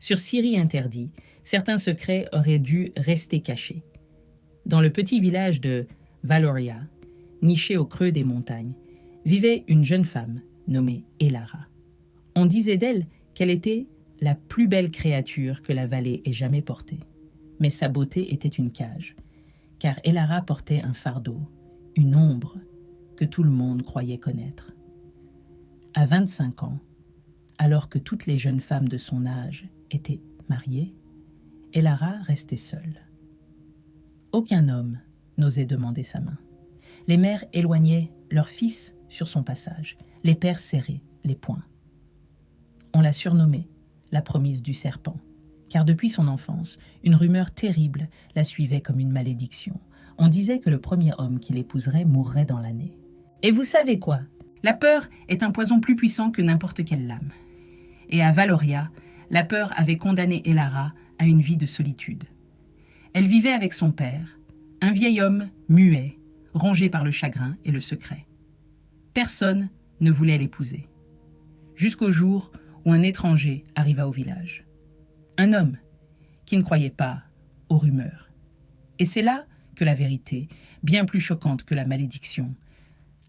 Sur Syrie interdit, certains secrets auraient dû rester cachés. Dans le petit village de Valoria, niché au creux des montagnes, vivait une jeune femme nommée Elara. On disait d'elle qu'elle était la plus belle créature que la vallée ait jamais portée. Mais sa beauté était une cage, car Elara portait un fardeau, une ombre que tout le monde croyait connaître. À 25 ans, alors que toutes les jeunes femmes de son âge étaient mariées, Elara restait seule. Aucun homme n'osait demander sa main. Les mères éloignaient leurs fils sur son passage, les pères serraient les poings. On la surnommait la promise du serpent, car depuis son enfance, une rumeur terrible la suivait comme une malédiction. On disait que le premier homme qui l'épouserait mourrait dans l'année. Et vous savez quoi? La peur est un poison plus puissant que n'importe quelle lame. Et à Valoria, la peur avait condamné Elara à une vie de solitude. Elle vivait avec son père, un vieil homme muet, rongé par le chagrin et le secret. Personne ne voulait l'épouser. Jusqu'au jour où un étranger arriva au village. Un homme qui ne croyait pas aux rumeurs. Et c'est là que la vérité, bien plus choquante que la malédiction,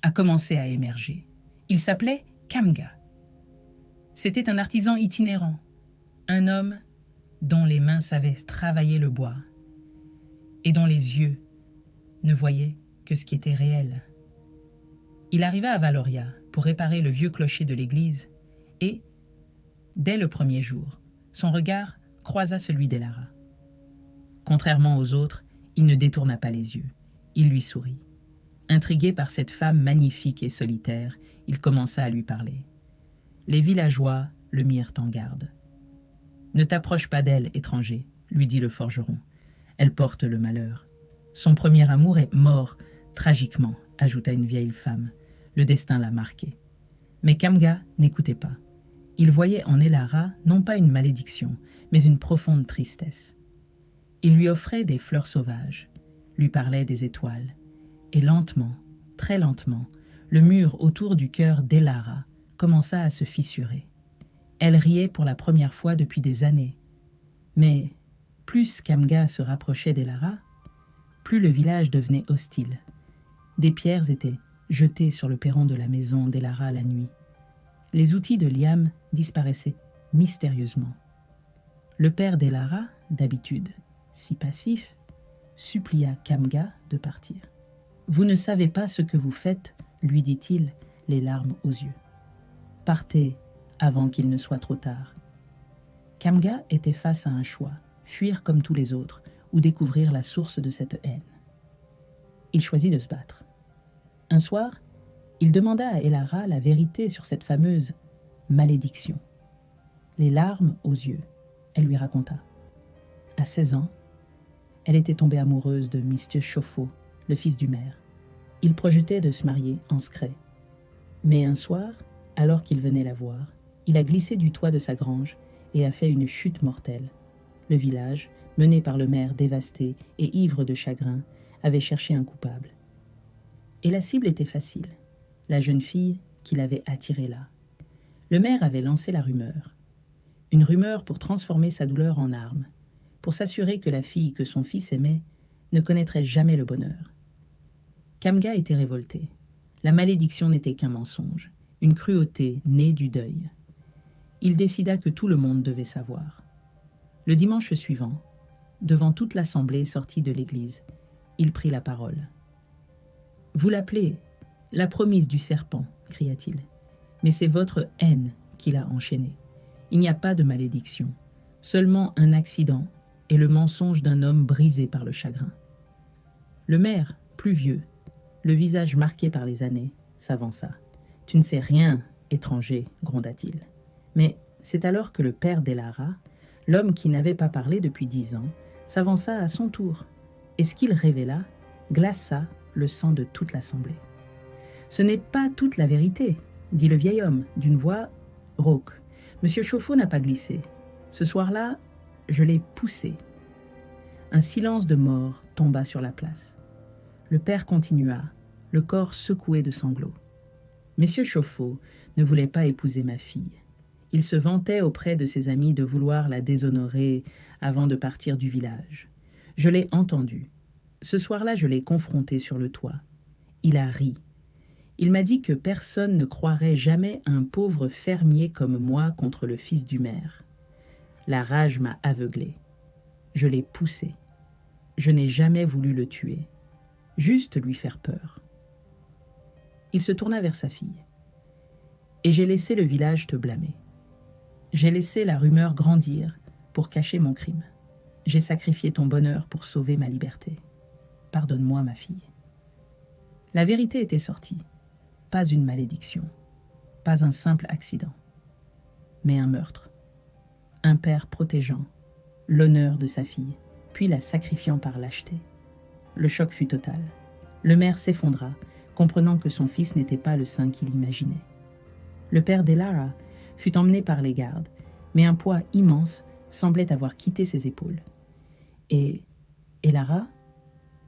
a commencé à émerger. Il s'appelait Kamga. C'était un artisan itinérant, un homme dont les mains savaient travailler le bois et dont les yeux ne voyaient que ce qui était réel. Il arriva à Valoria pour réparer le vieux clocher de l'église et, dès le premier jour, son regard croisa celui d'Elara. Contrairement aux autres, il ne détourna pas les yeux. Il lui sourit. Intrigué par cette femme magnifique et solitaire, il commença à lui parler. Les villageois le mirent en garde. « Ne t'approche pas d'elle, étranger, » lui dit le forgeron. « Elle porte le malheur. Son premier amour est mort, tragiquement, » ajouta une vieille femme. Le destin l'a marqué. Mais Kamga n'écoutait pas. Il voyait en Elara non pas une malédiction, mais une profonde tristesse. Il lui offrait des fleurs sauvages, lui parlait des étoiles, et lentement, très lentement, le mur autour du cœur d'Elara commença à se fissurer. Elle riait pour la première fois depuis des années. Mais plus Kamga se rapprochait d'Elara, plus le village devenait hostile. Des pierres étaient jetées sur le perron de la maison d'Elara la nuit. Les outils de Liam disparaissaient mystérieusement. Le père d'Elara, d'habitude si passif, supplia Kamga de partir. « Vous ne savez pas ce que vous faites, » lui dit-il, les larmes aux yeux. « Partez avant qu'il ne soit trop tard. » Kamga était face à un choix, fuir comme tous les autres ou découvrir la source de cette haine. Il choisit de se battre. Un soir, il demanda à Elara la vérité sur cette fameuse malédiction. Les larmes aux yeux, elle lui raconta. À 16 ans, elle était tombée amoureuse de Mr. Chauffour, le fils du maire. Il projetait de se marier en secret. Mais un soir, alors qu'il venait la voir, il a glissé du toit de sa grange et a fait une chute mortelle. Le village, mené par le maire dévasté et ivre de chagrin, avait cherché un coupable. Et la cible était facile, la jeune fille qui l'avait attirée là. Le maire avait lancé la rumeur. Une rumeur pour transformer sa douleur en arme, pour s'assurer que la fille que son fils aimait ne connaîtrait jamais le bonheur. Kamga était révolté. La malédiction n'était qu'un mensonge, une cruauté née du deuil. Il décida que tout le monde devait savoir. Le dimanche suivant, devant toute l'assemblée sortie de l'église, il prit la parole. « Vous l'appelez la promise du serpent, cria-t-il. Mais c'est votre haine qui l'a enchaîné. Il n'y a pas de malédiction, seulement un accident et le mensonge d'un homme brisé par le chagrin. » Le maire, plus vieux, le visage marqué par les années, s'avança. « Tu ne sais rien, étranger, gronda-t-il. » Mais c'est alors que le père d'Elara, l'homme qui n'avait pas parlé depuis 10 ans, s'avança à son tour, et ce qu'il révéla glaça le sang de toute l'assemblée. « Ce n'est pas toute la vérité, » dit le vieil homme d'une voix rauque. « Monsieur Chauffour n'a pas glissé. Ce soir-là, je l'ai poussé. » Un silence de mort tomba sur la place. Le père continua, le corps secoué de sanglots. « Monsieur Chauffour ne voulait pas épouser ma fille. Il se vantait auprès de ses amis de vouloir la déshonorer avant de partir du village. Je l'ai entendu. Ce soir-là, je l'ai confronté sur le toit. Il a ri. Il m'a dit que personne ne croirait jamais un pauvre fermier comme moi contre le fils du maire. La rage m'a aveuglé. Je l'ai poussé. Je n'ai jamais voulu le tuer, juste lui faire peur. Il se tourna vers sa fille. Et j'ai laissé le village te blâmer. J'ai laissé la rumeur grandir pour cacher mon crime. J'ai sacrifié ton bonheur pour sauver ma liberté. Pardonne-moi, ma fille. La vérité était sortie. Pas une malédiction, pas un simple accident, mais un meurtre. Un père protégeant l'honneur de sa fille, puis la sacrifiant par lâcheté. Le choc fut total. Le maire s'effondra, comprenant que son fils n'était pas le saint qu'il imaginait. Le père d'Elara fut emmené par les gardes, mais un poids immense semblait avoir quitté ses épaules. Et Elara,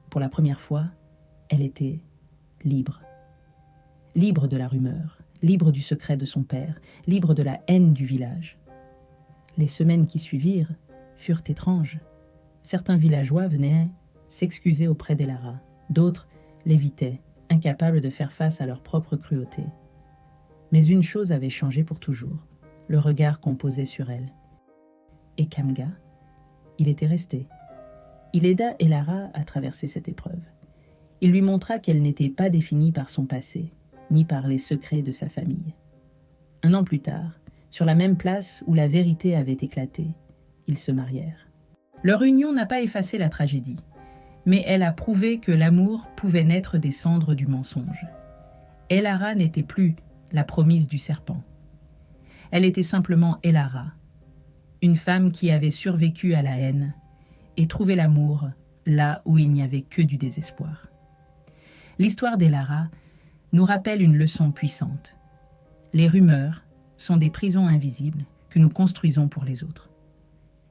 pour la première fois, elle était libre. Libre de la rumeur, libre du secret de son père, libre de la haine du village. Les semaines qui suivirent furent étranges. Certains villageois venaient s'excuser auprès d'Elara, d'autres l'évitaient, incapables de faire face à leur propre cruauté. Mais une chose avait changé pour toujours, le regard qu'on posait sur elle. Et Kamga, il était resté. Il aida Elara à traverser cette épreuve. Il lui montra qu'elle n'était pas définie par son passé, ni par les secrets de sa famille. Un an plus tard, sur la même place où la vérité avait éclaté, ils se marièrent. Leur union n'a pas effacé la tragédie, mais elle a prouvé que l'amour pouvait naître des cendres du mensonge. Elara n'était plus la promise du serpent. Elle était simplement Elara, une femme qui avait survécu à la haine et trouvé l'amour là où il n'y avait que du désespoir. L'histoire d'Elara nous rappelle une leçon puissante. Les rumeurs sont des prisons invisibles que nous construisons pour les autres.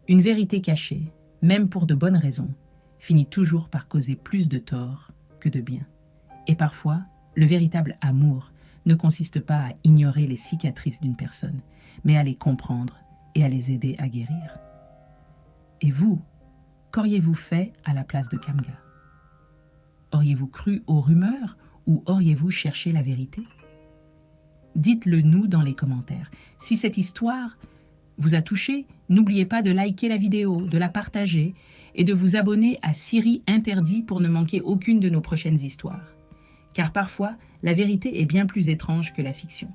Une vérité cachée, même pour de bonnes raisons, finit toujours par causer plus de tort que de bien. Et parfois, le véritable amour ne consiste pas à ignorer les cicatrices d'une personne, mais à les comprendre et à les aider à guérir. Et vous, qu'auriez-vous fait à la place de Kamga? Auriez-vous cru aux rumeurs ou auriez-vous cherché la vérité? Dites-le nous dans les commentaires. Si cette histoire vous a touché, n'oubliez pas de liker la vidéo, de la partager et de vous abonner à Siri Interdit pour ne manquer aucune de nos prochaines histoires. Car parfois, la vérité est bien plus étrange que la fiction.